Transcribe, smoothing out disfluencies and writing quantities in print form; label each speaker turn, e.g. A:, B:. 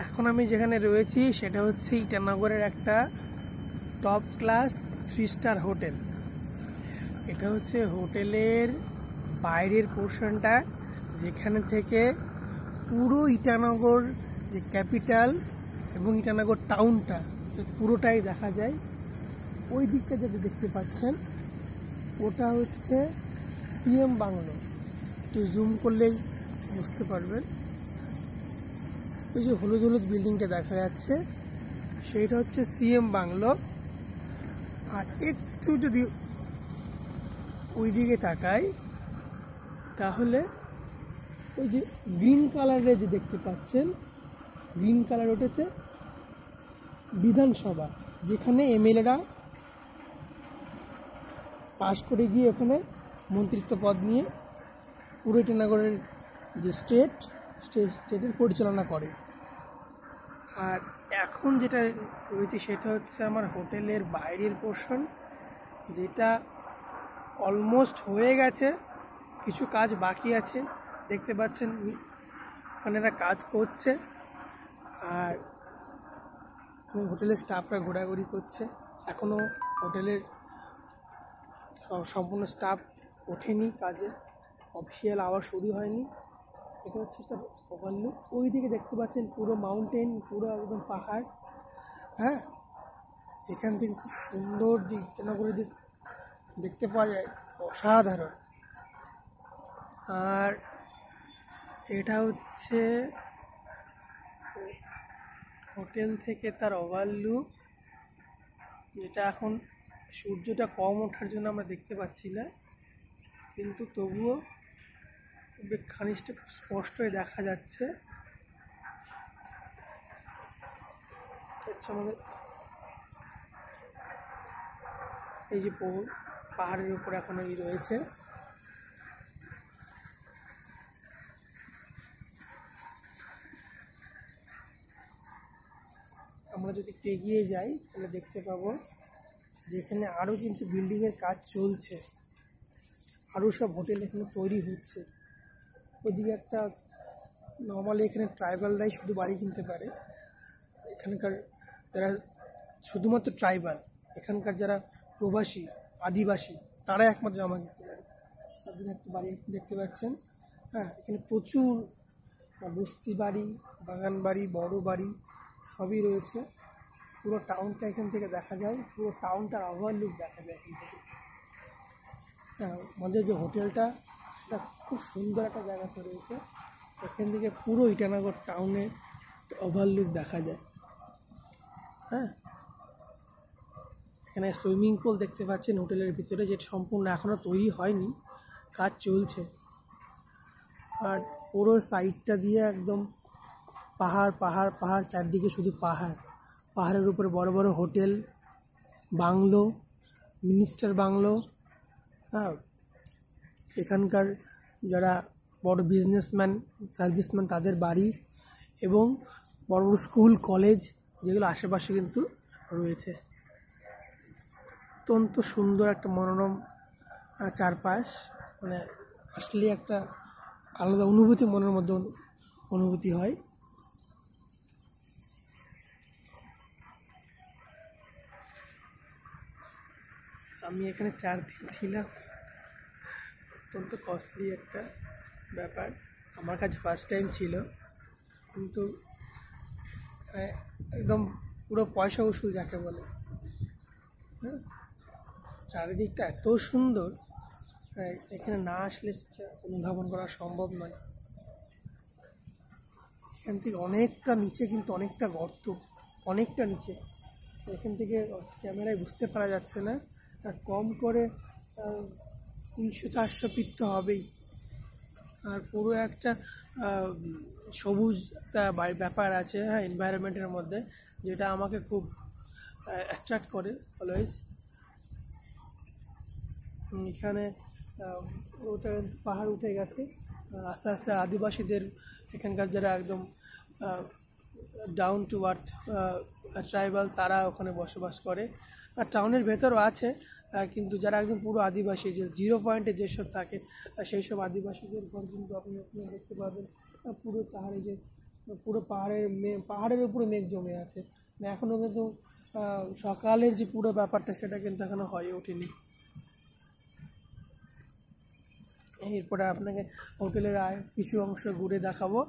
A: এখন আমি যেখানে রয়েছি সেটা হচ্ছে ইটানগরের একটা টপ ক্লাস 3 স্টার হোটেল। এটা হচ্ছে হোটেলের বাইরের পোর্শনটা, যেখানে থেকে পুরো ইটানগর যে ক্যাপিটাল এবং ইটানগর টাউনটা পুরোটাই দেখা যায়। ওই দিকটা যেটা দেখতে পাচ্ছেন ওটা হচ্ছে সিএম বাংলো। একটু জুম করলেই বুঝতে পারবেন। ওই যে হলুদ হলুদ বিল্ডিংটা দেখা যাচ্ছে সেইটা হচ্ছে সিএম বাংলো। আর একটু যদি ওই দিকে তাকাই তাহলে ওই যে গ্রিন কালারের যে দেখতে পাচ্ছেন, গ্রিন কালার ওটাতে বিধানসভা, যেখানে এমএলএরা পাশ করে গিয়ে ওখানে মন্ত্রিত্ব পদ নিয়ে পুরো ইটানগরের যে স্টেটের পরিচালনা করে। আর এখন যেটা রয়েছে সেটা হচ্ছে আমার হোটেলের বাইরের পোর্শন, যেটা অলমোস্ট হয়ে গেছে, কিছু কাজ বাকি আছে। দেখতে পাচ্ছেন ওখানে এরা কাজ করছে আর হোটেলের স্টাফরা ঘোরাঘুরি করছে। এখনও হোটেলের সম্পূর্ণ স্টাফ ওঠেনি কাজে, অফিসিয়াল আওয়ার শুরু হয়নি। এটা হচ্ছে তার ওভারলুক। ওই দিকে দেখতে পাচ্ছেন পুরো মাউন্টেন, পুরো একদম পাহাড়। হ্যাঁ, এখান থেকে খুব সুন্দর যে ইটানগরে যে দেখতে পাওয়া যায় অসাধারণ। আর এটা হচ্ছে হোটেল থেকে তার ওভারলুক, যেটা এখন সূর্যটা কম ওঠার জন্য আমরা দেখতে পাচ্ছি না, কিন্তু তবুও খানিকটা স্পষ্টই দেখা যাচ্ছে। আমাদের এই যে পাহাড়ের উপর এখন এই রয়েছে। আমরা যদি একটু এগিয়ে যাই তাহলে দেখতে পাবো যেখানে আরও কিন্তু বিল্ডিংয়ের কাজ চলছে, আরও সব হোটেল এখানে তৈরি হচ্ছে। ওইদিকে একটা নর্মালি এখানে ট্রাইবালরাই শুধু বাড়ি কিনতে পারে। এখানকার যারা শুধুমাত্র ট্রাইবাল, এখানকার যারা প্রবাসী আদিবাসী, তারা একমাত্র জমা কিনতে পারে। তাদের একটা বাড়ি দেখতে পাচ্ছেন। হ্যাঁ, এখানে প্রচুর বস্তি বাড়ি, বাগান বাড়ি, বড় বাড়ি সবই রয়েছে। পুরো টাউনটা এখান থেকে দেখা যায়, পুরো টাউনটার ওভারলুক দেখা যায় এখান থেকে। হ্যাঁ, আমাদের যে হোটেলটা সেটা খুব সুন্দর একটা জায়গাতে রয়েছে। এখান থেকে পুরো ইটানগর টাউনের ওভারলুক দেখা যায়। হ্যাঁ, এখানে সুইমিং পুল দেখতে পাচ্ছেন হোটেলের ভিতরে, যেটা সম্পূর্ণ এখনও তৈরি হয়নি, কাজ চলছে। আর পুরো সাইডটা দিয়ে একদম পাহাড় পাহাড় পাহাড়, চারদিকে শুধু পাহাড়, পাহাড়ের উপরে বড় বড় হোটেল, বাংলো, মিনিস্টার বাংলো। হ্যাঁ, এখানকার যারা বড় বিজনেসম্যান, সার্ভিসম্যান, তাদের বাড়ি এবং বড় বড় স্কুল, কলেজ, যেগুলো আশেপাশে কিন্তু রয়েছে। অত্যন্ত সুন্দর একটা মনোরম চারপাশ, মানে আসলে একটা আলাদা অনুভূতি মনের মধ্যে অনুভূতি হয়। আমি এখানে 4 দিন ছিলাম, অত্যন্ত কস্টলি একটা ব্যাপার। আমার কাছে ফার্স্ট টাইম ছিল, কিন্তু একদম পুরো পয়সা উসুল যাকে বলে। হ্যাঁ, চারিদিকটা এত সুন্দর, এখানে না আসলে অনুধাবন করা সম্ভব নয়। এখান থেকে অনেকটা নিচে, কিন্তু অনেকটা গর্ত, অনেকটা নিচে। এখান থেকে ক্যামেরায় বুঝতে পারা যাচ্ছে না, আর কম করে 300-400 ফিট তো হবেই। আর পুরো একটা সবুজ একটা ব্যাপার আছে, হ্যাঁ, এনভায়রনমেন্টের মধ্যে, যেটা আমাকে খুব অ্যাট্রাক্ট করে অলওয়েজ। এখানে ওটা পাহাড় উঠে গেছে, আস্তে আস্তে আদিবাসীদের, এখানকার যারা একদম ডাউন টু আর্থ ট্রাইবাল, তারা ওখানে বসবাস করে। আর টাউনের ভেতরও আছে, কিন্তু যারা একদম পুরো আদিবাসী, যে 0 পয়েন্টে যেসব থাকে, সেই সব আদিবাসীদের ঘর কিন্তু আপনি দেখতে পাবেন পুরো পাহাড়ে যে পুরো পাহাড়ের উপরে মেঘ জমে আছে। এখনও কিন্তু সকালের যে পুরো ব্যাপারটা সেটা কিন্তু এখনো হয়ে ওঠেনি। এরপরে আপনাকে হোটেলের কিছু অংশ ঘুরে দেখাবো।